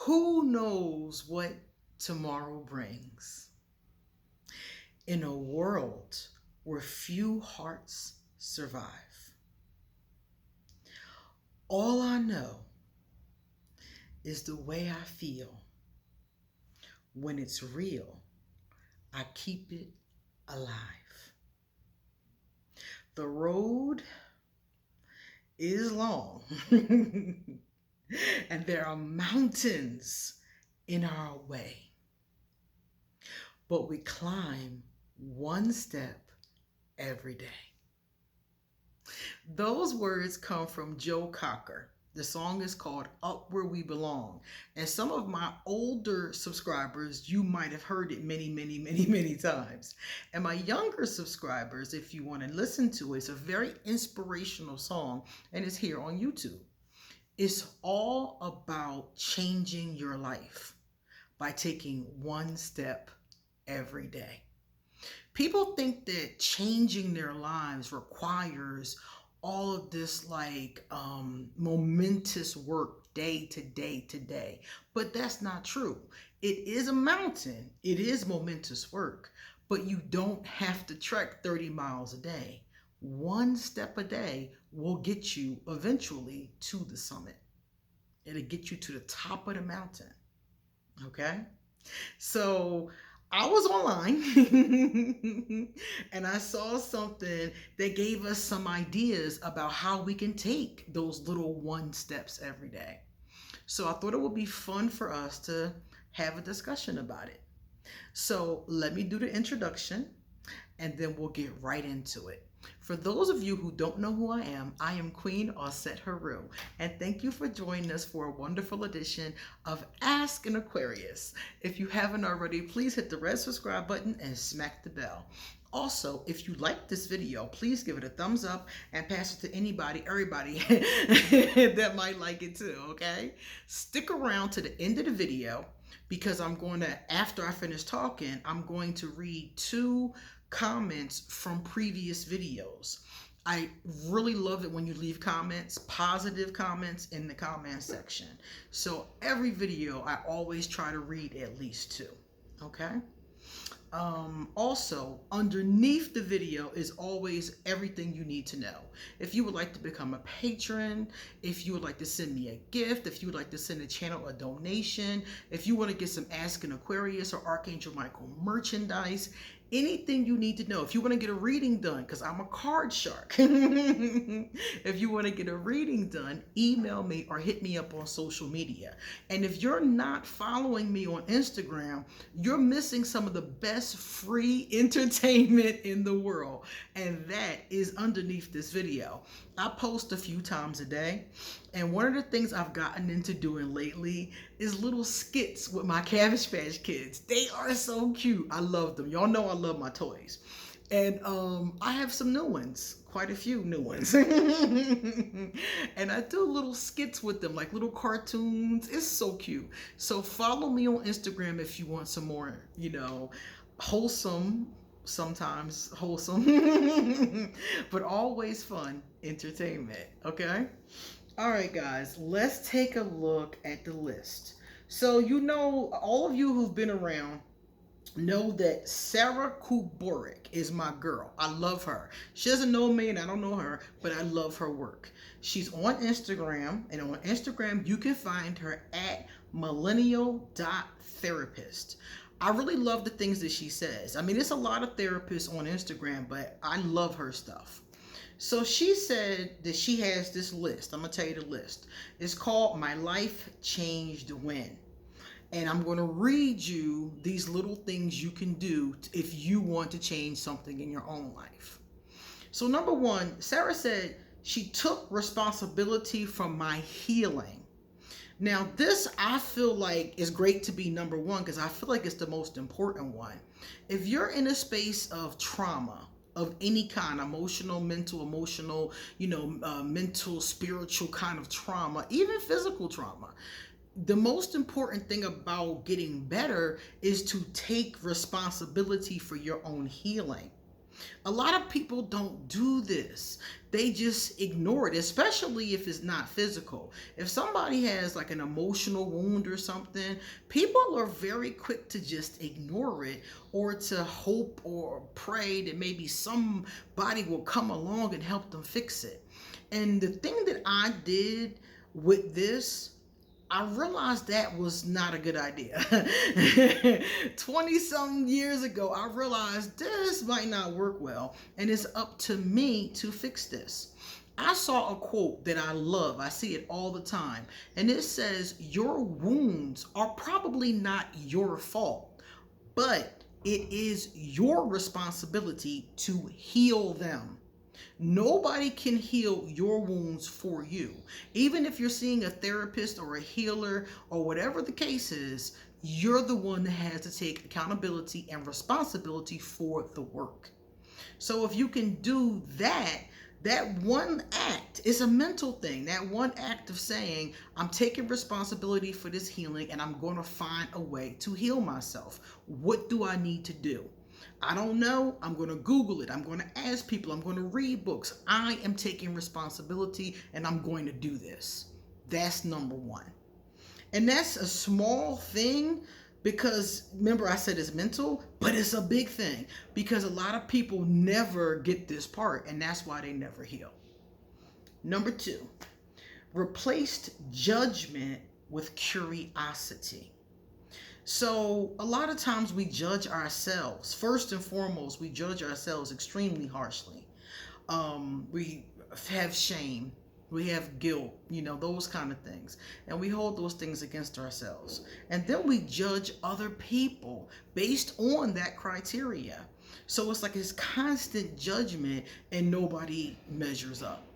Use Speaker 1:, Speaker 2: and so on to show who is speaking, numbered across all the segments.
Speaker 1: Who knows what tomorrow brings? In a world where few hearts survive, all I know is the way I feel. When it's real, I keep it alive. The road is long, and there are mountains in our way, but we climb one step every day. Those words come from Joe Cocker. The song is called Up Where We Belong. And some of my older subscribers, you might have heard it many times. And my younger subscribers, if you want to listen to it, it's a very inspirational song and it's here on YouTube. It's all about changing your life by taking one step every day. People think that changing their lives requires all of this momentous work day to day, but that's not true. It is a mountain, it is momentous work, but you don't have to trek 30 miles a day. One step a day will get you eventually to the summit. It'll get you to the top of the mountain. Okay, so I was online and I saw something that gave us some ideas about how we can take those little one steps every day. So I thought it would be fun for us to have a discussion about it. So let me do the introduction and then we'll get right into it. For those of you who don't know who I am Queen Osset Haru, and thank you for joining us for a wonderful edition of Ask an Aquarius. If you haven't already, please hit the red subscribe button and smack the bell. Also, if you like this video, please give it a thumbs up and pass it to everybody that might like it too, okay? Stick around to the end of the video because after I finish talking, I'm going to read 2 comments from previous videos. I really love it when you leave comments, positive comments in the comment section. So every video, I always try to read at least 2, okay? Also, underneath the video is always everything you need to know. If you would like to become a patron, if you would like to send me a gift, if you would like to send the channel a donation, if you want to get some Ask an Aquarius or ArchAngel Michael merchandise, anything you need to know. If you want to get a reading done, because I'm a card shark. If you want to get a reading done, email me or hit me up on social media. And if you're not following me on Instagram, you're missing some of the best free entertainment in the world. And that is underneath this video. I post a few times a day. And one of the things I've gotten into doing lately is little skits with my Cabbage Patch Kids. They are so cute. I love them. Y'all know I love my toys. And I have some new ones, quite a few new ones. And I do little skits with them, like little cartoons. It's so cute. So follow me on Instagram if you want some more, wholesome, sometimes wholesome, but always fun entertainment, okay? All right, guys, let's take a look at the list. So, all of you who've been around know that Sarah Kuborik is my girl. I love her. She doesn't know me and I don't know her, but I love her work. She's on Instagram, and on Instagram, you can find her at millennial.therapist. I really love the things that she says. I mean, it's a lot of therapists on Instagram, but I love her stuff. So she said that she has this list. I'm going to tell you the list. It's called My Life Changed When. And I'm going to read you these little things you can do if you want to change something in your own life. So number 1, Sarah said she took responsibility for my healing. Now this, I feel like, is great to be number 1 because I feel like it's the most important one. If you're in a space of trauma, of any kind, mental, mental, spiritual kind of trauma, even physical trauma, the most important thing about getting better is to take responsibility for your own healing. A lot of people don't do this. They just ignore it, especially if it's not physical. If somebody has like an emotional wound or something, people are very quick to just ignore it, or to hope or pray that maybe somebody will come along and help them fix it. And the thing that I did with this, I realized that was not a good idea. 20 something years ago, I realized this might not work well, and it's up to me to fix this. I saw a quote that I love. I see it all the time. And it says, "Your wounds are probably not your fault, but it is your responsibility to heal them." Nobody can heal your wounds for you. Even if you're seeing a therapist or a healer or whatever the case is, you're the one that has to take accountability and responsibility for the work. So if you can do that, that one act is a mental thing. That one act of saying, I'm taking responsibility for this healing and I'm going to find a way to heal myself. What do I need to do? I don't know. I'm going to Google it. I'm going to ask people. I'm going to read books. I am taking responsibility and I'm going to do this. That's number one. And that's a small thing because remember I said it's mental, but it's a big thing because a lot of people never get this part and that's why they never heal. Number two, replaced judgment with curiosity. So a lot of times we judge ourselves. First and foremost, we judge ourselves extremely harshly. We have shame. We have guilt, those kind of things. And we hold those things against ourselves. And then we judge other people based on that criteria. So it's like this constant judgment and nobody measures up.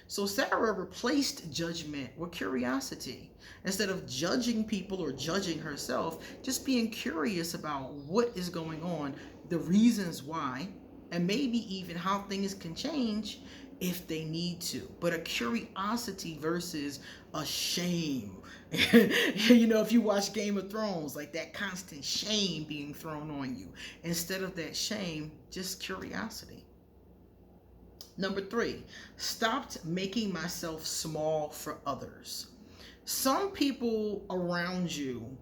Speaker 1: So Sarah replaced judgment with curiosity. Instead of judging people or judging herself, just being curious about what is going on, the reasons why, and maybe even how things can change if they need to. But a curiosity versus a shame. If you watch Game of Thrones, like that constant shame being thrown on you. Instead of that shame, just curiosity. Number three, stopped making myself small for others. Some people around you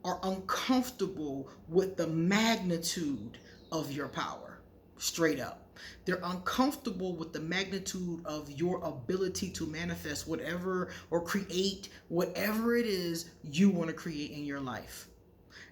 Speaker 1: are uncomfortable with the magnitude of your power, straight up. They're uncomfortable with the magnitude of your ability to manifest whatever or create whatever it is you want to create in your life.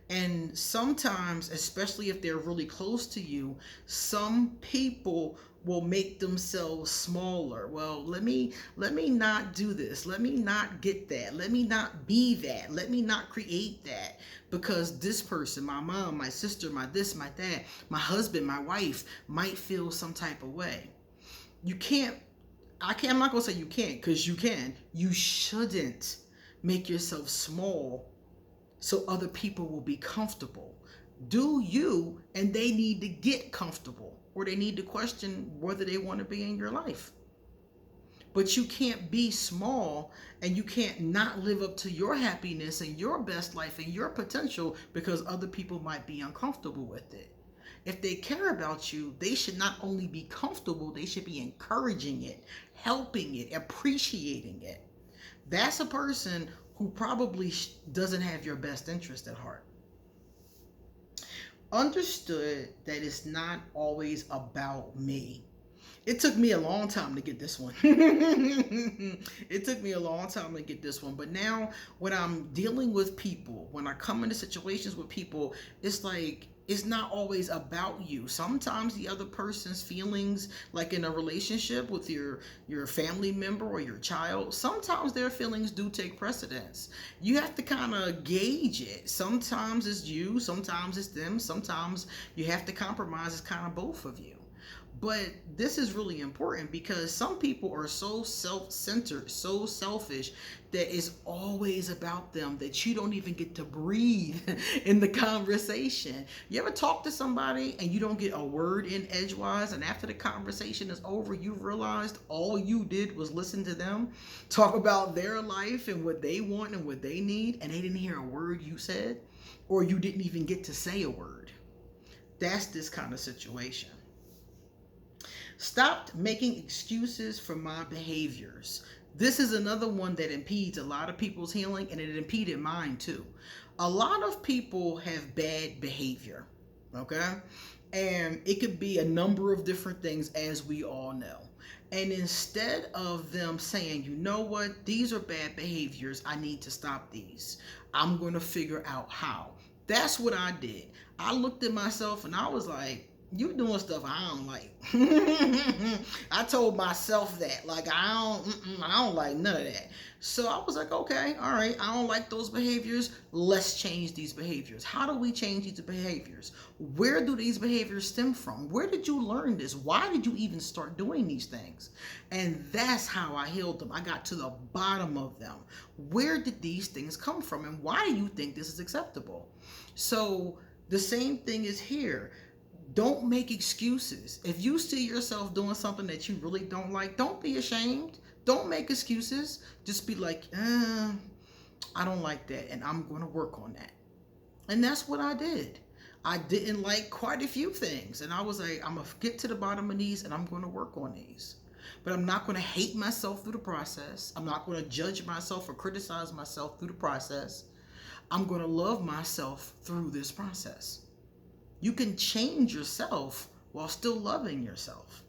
Speaker 1: And sometimes, especially if they're really close to you, some people will make themselves smaller. Well, let me not do this. Let me not get that. Let me not be that. Let me not create that because this person, my mom, my sister, my this, my that, my husband, my wife might feel some type of way. I'm not going to say you can't because you can. You shouldn't make yourself small so other people will be comfortable. Do you, and they need to get comfortable, or they need to question whether they want to be in your life. But you can't be small and you can't not live up to your happiness and your best life and your potential because other people might be uncomfortable with it. If they care about you, they should not only be comfortable, they should be encouraging it, helping it, appreciating it. That's a person who probably doesn't have your best interest at heart. Understood that it's not always about me. It took me a long time to get this one. It took me a long time to get this one. But now when I'm dealing with people, when I come into situations with people, it's like, it's not always about you. Sometimes the other person's feelings, like in a relationship with your family member or your child, sometimes their feelings do take precedence. You have to kind of gauge it. Sometimes it's you, sometimes it's them, sometimes you have to compromise. It's kind of both of you. But this is really important because some people are so self-centered, so selfish that it's always about them that you don't even get to breathe in the conversation. You ever talk to somebody and you don't get a word in edgewise, and after the conversation is over, you realized all you did was listen to them talk about their life and what they want and what they need, and they didn't hear a word you said, or you didn't even get to say a word. That's this kind of situation. Stopped making excuses for my behaviors. This is another one that impedes a lot of people's healing, and it impeded mine too. A lot of people have bad behavior, okay? And it could be a number of different things, as we all know. And instead of them saying, you know what, these are bad behaviors, I need to stop these, I'm going to figure out how. That's what I did. I looked at myself and I was like, you doing stuff I don't like. I told myself that, like, I don't like none of that. So I was like, okay, all right, I don't like those behaviors. Let's change these behaviors. How do we change these behaviors? Where do these behaviors stem from? Where did you learn this? Why did you even start doing these things? And that's how I healed them. I got to the bottom of them. Where did these things come from? And why do you think this is acceptable? So the same thing is here. Don't make excuses. If you see yourself doing something that you really don't like, don't be ashamed. Don't make excuses. Just be like, I don't like that, and I'm going to work on that. And that's what I did. I didn't like quite a few things, and I was like, I'm going to get to the bottom of these, and I'm going to work on these. But I'm not going to hate myself through the process. I'm not going to judge myself or criticize myself through the process. I'm going to love myself through this process. You can change yourself while still loving yourself.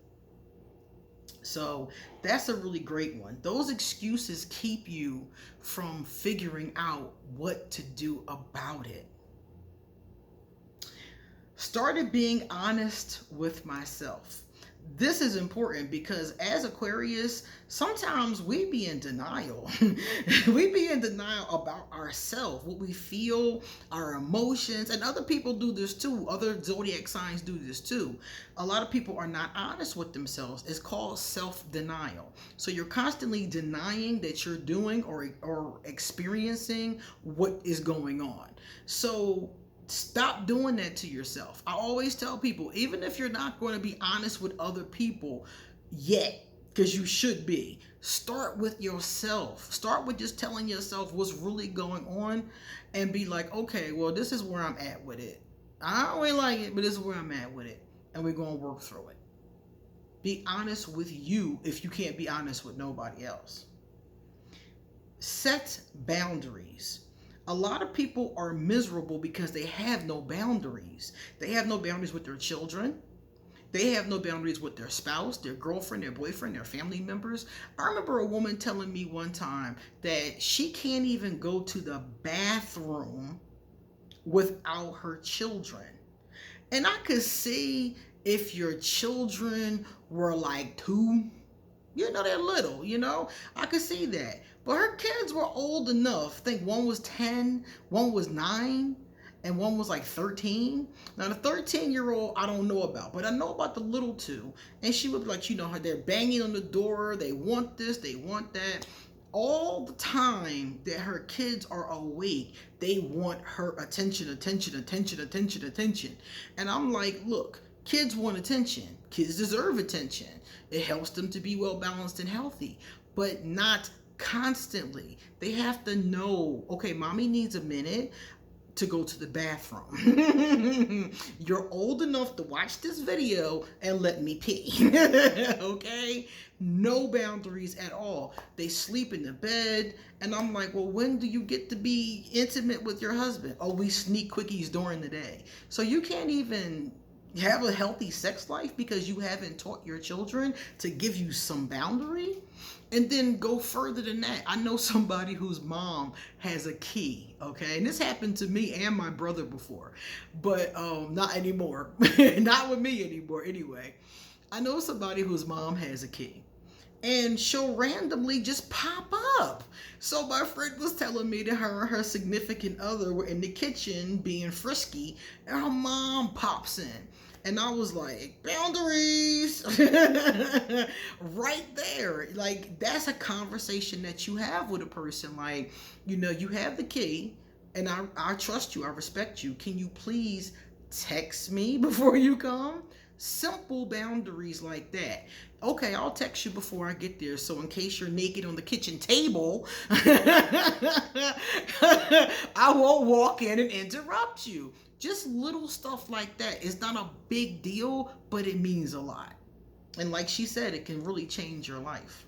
Speaker 1: So that's a really great one. Those excuses keep you from figuring out what to do about it. Started being honest with myself. This is important because as Aquarius, sometimes we be in denial. We be in denial about ourselves, what we feel, our emotions, and other people do this too. Other zodiac signs do this too. A lot of people are not honest with themselves. It's called self-denial. So you're constantly denying that you're doing or experiencing what is going on. So stop doing that to yourself. I always tell people, even if you're not going to be honest with other people yet, because you should be, start with yourself. Start with just telling yourself what's really going on and be like, okay, well, this is where I'm at with it. I don't really like it, but this is where I'm at with it. And we're going to work through it. Be honest with you if you can't be honest with nobody else. Set boundaries. A lot of people are miserable because they have no boundaries. They have no boundaries with their children. They have no boundaries with their spouse, their girlfriend, their boyfriend, their family members. I remember a woman telling me one time that she can't even go to the bathroom without her children. And I could see if your children were like 2, they're little, I could see that. But her kids were old enough. I think one was 10, one was 9, and one was like 13. Now the 13-year-old I don't know about, but I know about the little 2. And she would be like, they're banging on the door. They want this, they want that. All the time that her kids are awake, they want her attention. And I'm like, look, kids want attention. Kids deserve attention. It helps them to be well balanced and healthy, but not constantly. They have to know, okay, mommy needs a minute to go to the bathroom. You're old enough to watch this video and let me pee. Okay? No boundaries at all. They sleep in the bed, and I'm like, well, when do you get to be intimate with your husband? Oh, we sneak quickies during the day. So you can't even have a healthy sex life because you haven't taught your children to give you some boundary. And then go further than that. I know somebody whose mom has a key, okay? And this happened to me and my brother before, but not anymore. Not with me anymore anyway. I know somebody whose mom has a key, and she'll randomly just pop up. So my friend was telling me that her and her significant other were in the kitchen being frisky, and her mom pops in. And I was like, boundaries. Right there. Like, that's a conversation that you have with a person. Like, you have the key, and I trust you. I respect you. Can you please text me before you come? Simple boundaries like that. Okay, I'll text you before I get there, so in case you're naked on the kitchen table, I won't walk in and interrupt you. Just little stuff like that. It's not a big deal, but it means a lot. And like she said, it can really change your life.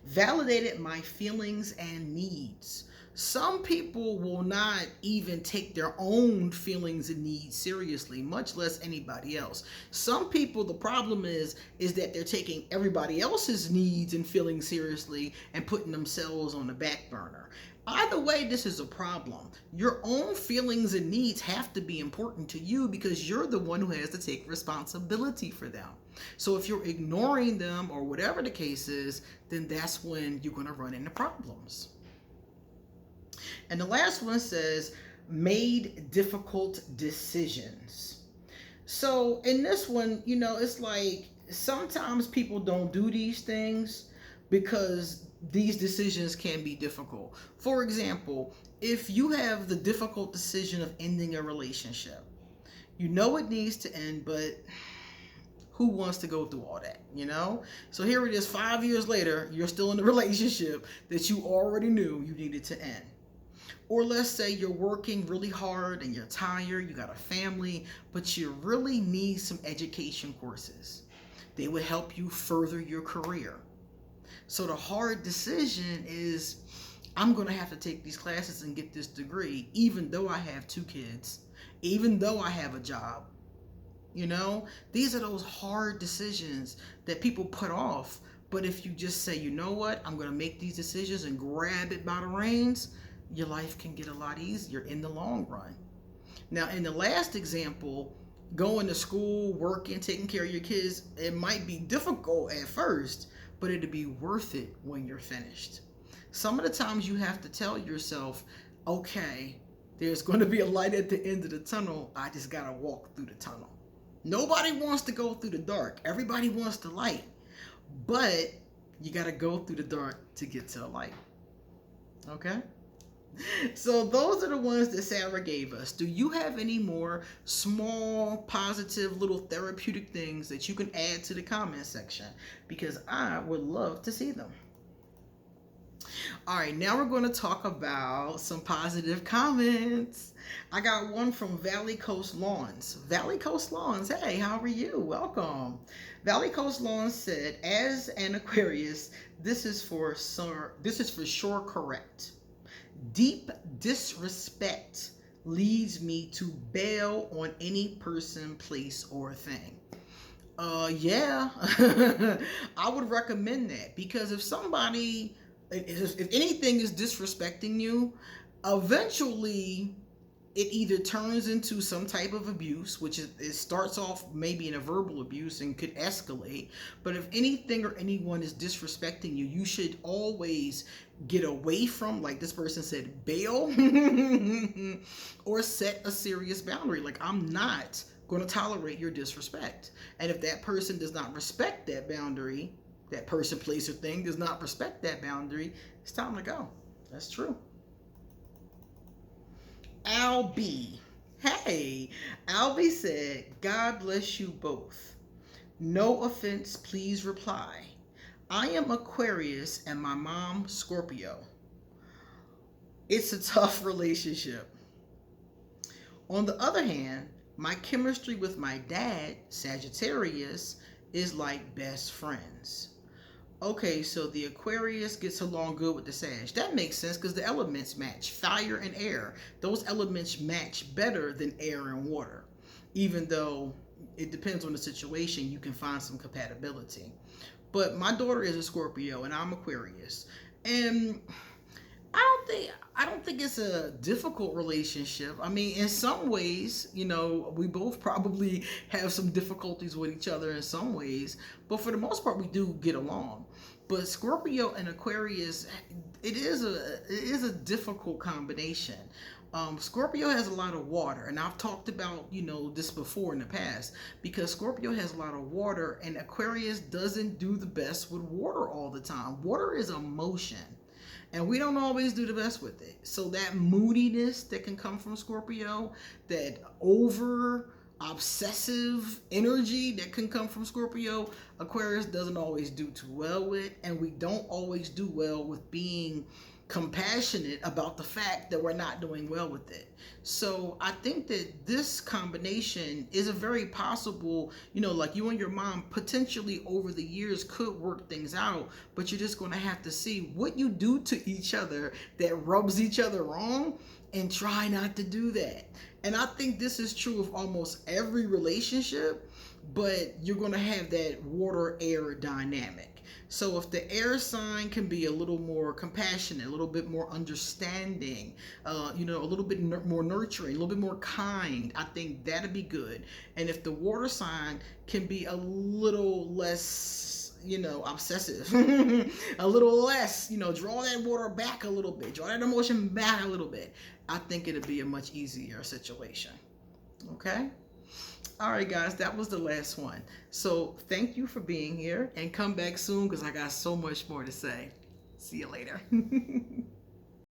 Speaker 1: Validated my feelings and needs. Some people will not even take their own feelings and needs seriously, much less anybody else. Some people, the problem is that they're taking everybody else's needs and feelings seriously and putting themselves on the back burner. Either way, this is a problem. Your own feelings and needs have to be important to you because you're the one who has to take responsibility for them. So if you're ignoring them or whatever the case is, then that's when you're going to run into problems. And the last one says, made difficult decisions. So in this one, it's like sometimes people don't do these things because these decisions can be difficult. For example, if you have the difficult decision of ending a relationship, it needs to end, but who wants to go through all that, So here it is, 5 years later, you're still in a relationship that you already knew you needed to end. Or let's say you're working really hard and you're tired, you got a family, but you really need some education courses. They would help you further your career. So the hard decision is, I'm going to have to take these classes and get this degree, even though I have 2 kids, even though I have a job. These are those hard decisions that people put off. But if you just say, you know what, I'm going to make these decisions and grab it by the reins, your life can get a lot easier in the long run. Now, in the last example, going to school, working, taking care of your kids, it might be difficult at first, but it'll be worth it when you're finished. Some of the times you have to tell yourself, okay, there's going to be a light at the end of the tunnel. I just got to walk through the tunnel. Nobody wants to go through the dark. Everybody wants the light. But you got to go through the dark to get to the light. Okay? So those are the ones that Saybra gave us. Do you have any more small, positive, little therapeutic things that you can add to the comment section? Because I would love to see them. All right, now we're going to talk about some positive comments. I got one from Valley Coast Lawns. Valley Coast Lawns, hey, how are you? Welcome. Valley Coast Lawns said, as an Aquarius, this is for sure correct. Deep disrespect leads me to bail on any person, place, or thing. Yeah, I would recommend that, because if anything is disrespecting you, eventually it either turns into some type of abuse, which it starts off maybe in a verbal abuse and could escalate. But if anything or anyone is disrespecting you, you should always get away from, like this person said, bail or set a serious boundary. Like, I'm not going to tolerate your disrespect. And if that person does not respect that boundary, that person, place, or thing does not respect that boundary, it's time to go. That's true. Albie. Hey, Albie said, God bless you both. No offense, please reply. I am Aquarius and my mom Scorpio. It's a tough relationship. On the other hand, my chemistry with my dad, Sagittarius, is like best friends. Okay, so the Aquarius gets along good with the Sag. That makes sense because the elements match. Fire and air. Those elements match better than air and water. Even though it depends on the situation, you can find some compatibility. But my daughter is a Scorpio and I'm Aquarius. And I don't think it's a difficult relationship. I mean, in some ways, we both probably have some difficulties with each other in some ways, but for the most part, we do get along. But Scorpio and Aquarius, it is a difficult combination. Scorpio has a lot of water, and I've talked about this before in the past, because Scorpio has a lot of water and Aquarius doesn't do the best with water all the time. Water is emotion, and we don't always do the best with it. So that moodiness that can come from Scorpio, that over obsessive energy that can come from Scorpio, Aquarius doesn't always do too well with, and we don't always do well with being compassionate about the fact that we're not doing well with it. So I think that this combination is a very possible, you know, like you and your mom potentially over the years could work things out, but you're just going to have to see what you do to each other that rubs each other wrong and try not to do that. And I think this is true of almost every relationship, but you're going to have that water-air dynamic. So if the air sign can be a little more compassionate, a little bit more understanding, you know, a little bit more nurturing, a little bit more kind, I think that'd be good. And if the water sign can be a little less, you know, obsessive, a little less, you know, draw that water back a little bit, draw that emotion back a little bit, I think it'd be a much easier situation. Okay? All right, guys, that was the last one. So thank you for being here, and come back soon because I got so much more to say. See you later.